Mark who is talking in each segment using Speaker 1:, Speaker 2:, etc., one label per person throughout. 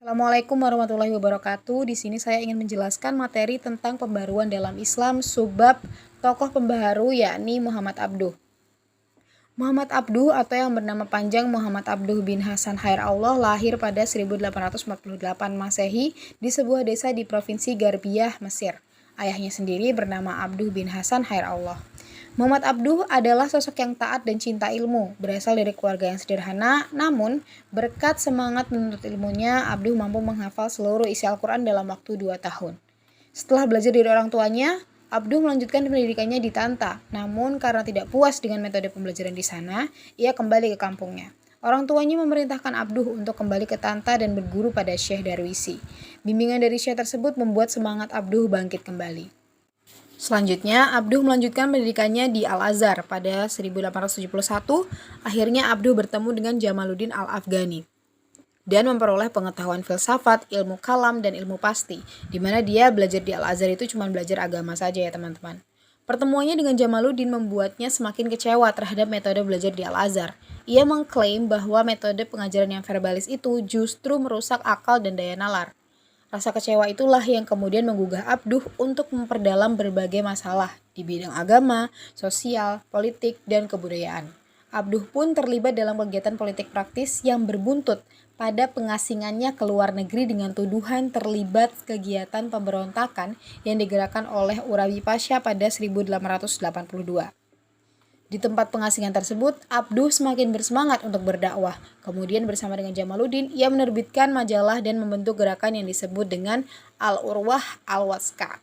Speaker 1: Assalamualaikum warahmatullahi wabarakatuh. Di sini saya ingin menjelaskan materi tentang pembaruan dalam Islam subbab tokoh pembaharu yakni Muhammad Abduh. Muhammad Abduh atau yang bernama panjang Muhammad Abduh bin Hasan Khairallah lahir pada 1848 Masehi di sebuah desa di Provinsi Garbiyah, Mesir. Ayahnya sendiri bernama Abduh bin Hasan Khairallah. Muhammad Abduh adalah sosok yang taat dan cinta ilmu, berasal dari keluarga yang sederhana, namun berkat semangat menuntut ilmunya, Abduh mampu menghafal seluruh isi Al-Quran dalam waktu 2 tahun. Setelah belajar dari orang tuanya, Abduh melanjutkan pendidikannya di Tanta, namun karena tidak puas dengan metode pembelajaran di sana, ia kembali ke kampungnya. Orang tuanya memerintahkan Abduh untuk kembali ke Tanta dan berguru pada Syekh Darwisi. Bimbingan dari Syekh tersebut membuat semangat Abduh bangkit kembali. Selanjutnya, Abduh melanjutkan pendidikannya di Al-Azhar pada 1871. Akhirnya Abduh bertemu dengan Jamaluddin Al-Afghani dan memperoleh pengetahuan filsafat, ilmu kalam, dan ilmu pasti, di mana dia belajar di Al-Azhar itu cuma belajar agama saja ya teman-teman. Pertemuannya dengan Jamaluddin membuatnya semakin kecewa terhadap metode belajar di Al-Azhar. Ia mengklaim bahwa metode pengajaran yang verbalis itu justru merusak akal dan daya nalar. Rasa kecewa itulah yang kemudian menggugah Abduh untuk memperdalam berbagai masalah di bidang agama, sosial, politik, dan kebudayaan. Abduh pun terlibat dalam kegiatan politik praktis yang berbuntut pada pengasingannya ke luar negeri dengan tuduhan terlibat kegiatan pemberontakan yang digerakkan oleh Urabi Pasha pada 1882. Di tempat pengasingan tersebut, Abduh semakin bersemangat untuk berdakwah. Kemudian bersama dengan Jamaluddin, ia menerbitkan majalah dan membentuk gerakan yang disebut dengan Al-Urwah Al-Waska.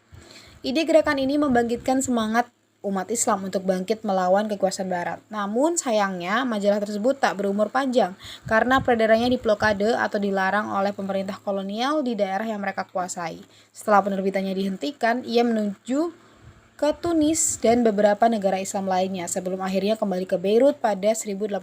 Speaker 1: Ide gerakan ini membangkitkan semangat umat Islam untuk bangkit melawan kekuasaan Barat. Namun sayangnya majalah tersebut tak berumur panjang karena peredarannya diblokade atau dilarang oleh pemerintah kolonial di daerah yang mereka kuasai. Setelah penerbitannya dihentikan, ia menuju ke Tunis dan beberapa negara Islam lainnya sebelum akhirnya kembali ke Beirut pada 1884.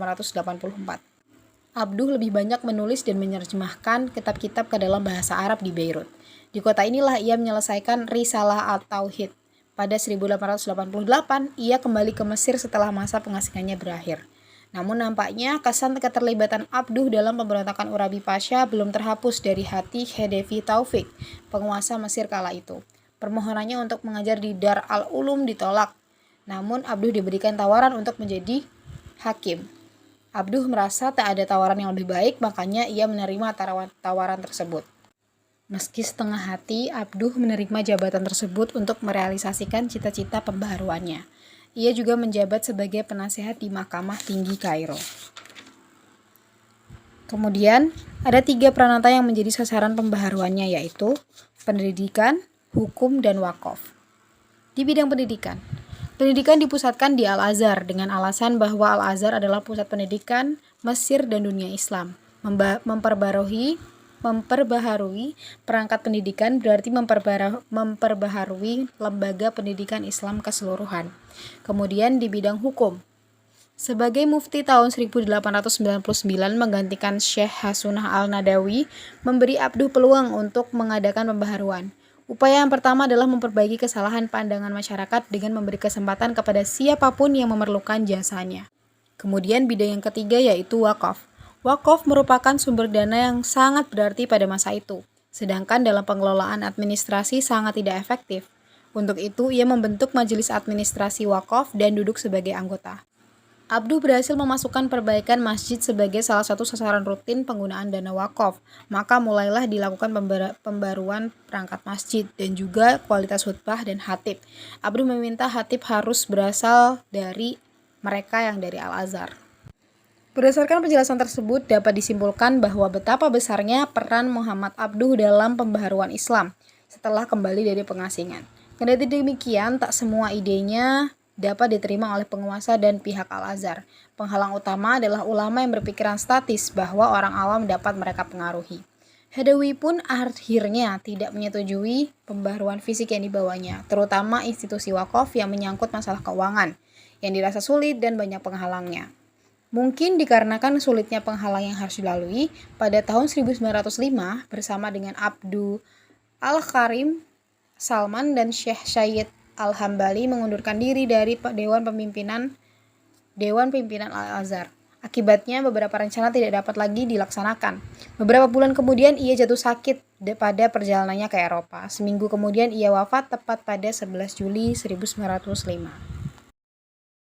Speaker 1: Abduh lebih banyak menulis dan menerjemahkan kitab-kitab ke dalam bahasa Arab di Beirut. Di kota inilah ia menyelesaikan Risalah At-Tauhid. Pada 1888, ia kembali ke Mesir setelah masa pengasingannya berakhir. Namun nampaknya kesan keterlibatan Abduh dalam pemberontakan Urabi Pasha belum terhapus dari hati Khedive Taufik, penguasa Mesir kala itu. Permohonannya untuk mengajar di Dar al-Ulum ditolak. Namun Abduh diberikan tawaran untuk menjadi hakim. Abduh merasa tak ada tawaran yang lebih baik, makanya ia menerima tawaran tersebut. Meski setengah hati, Abduh menerima jabatan tersebut untuk merealisasikan cita-cita pembaharuannya. Ia juga menjabat sebagai penasehat di Mahkamah Tinggi Kairo. Kemudian, ada 3 pranata yang menjadi sasaran pembaharuannya, yaitu pendidikan, hukum, dan wakaf. Di bidang pendidikan dipusatkan di Al-Azhar dengan alasan bahwa Al-Azhar adalah pusat pendidikan Mesir dan dunia Islam. Memperbaharui perangkat pendidikan berarti memperbaharui lembaga pendidikan Islam keseluruhan. Kemudian di bidang hukum, sebagai mufti tahun 1899 menggantikan Syekh Hasunah Al-Nadawi, memberi Abduh peluang untuk mengadakan pembaharuan. Upaya yang pertama adalah memperbaiki kesalahan pandangan masyarakat dengan memberi kesempatan kepada siapapun yang memerlukan jasanya. Kemudian bidang yang ketiga yaitu wakaf. Wakaf merupakan sumber dana yang sangat berarti pada masa itu, sedangkan dalam pengelolaan administrasi sangat tidak efektif. Untuk itu, ia membentuk majelis administrasi wakaf dan duduk sebagai anggota. Abduh berhasil memasukkan perbaikan masjid sebagai salah satu sasaran rutin penggunaan dana wakaf. Maka mulailah dilakukan pembaruan perangkat masjid dan juga kualitas khutbah dan khatib. Abduh meminta khatib harus berasal dari mereka yang dari Al-Azhar. Berdasarkan penjelasan tersebut dapat disimpulkan bahwa betapa besarnya peran Muhammad Abduh dalam pembaharuan Islam setelah kembali dari pengasingan. Kendati demikian, tak semua idenya dapat diterima oleh penguasa dan pihak Al-Azhar. Penghalang utama adalah ulama yang berpikiran statis bahwa orang awam dapat mereka pengaruhi. Khedive pun akhirnya tidak menyetujui pembaharuan fisik yang dibawanya, terutama institusi wakaf yang menyangkut masalah keuangan, yang dirasa sulit dan banyak penghalangnya. Mungkin dikarenakan sulitnya penghalang yang harus dilalui, pada tahun 1905 bersama dengan Abdul Al-Karim Salman dan Syekh Syed Al-Hambali mengundurkan diri dari Dewan Pimpinan Al-Azhar. Akibatnya beberapa rencana tidak dapat lagi dilaksanakan. Beberapa bulan kemudian ia jatuh sakit pada perjalanannya ke Eropa. Seminggu kemudian ia wafat tepat pada 11 Juli 1905.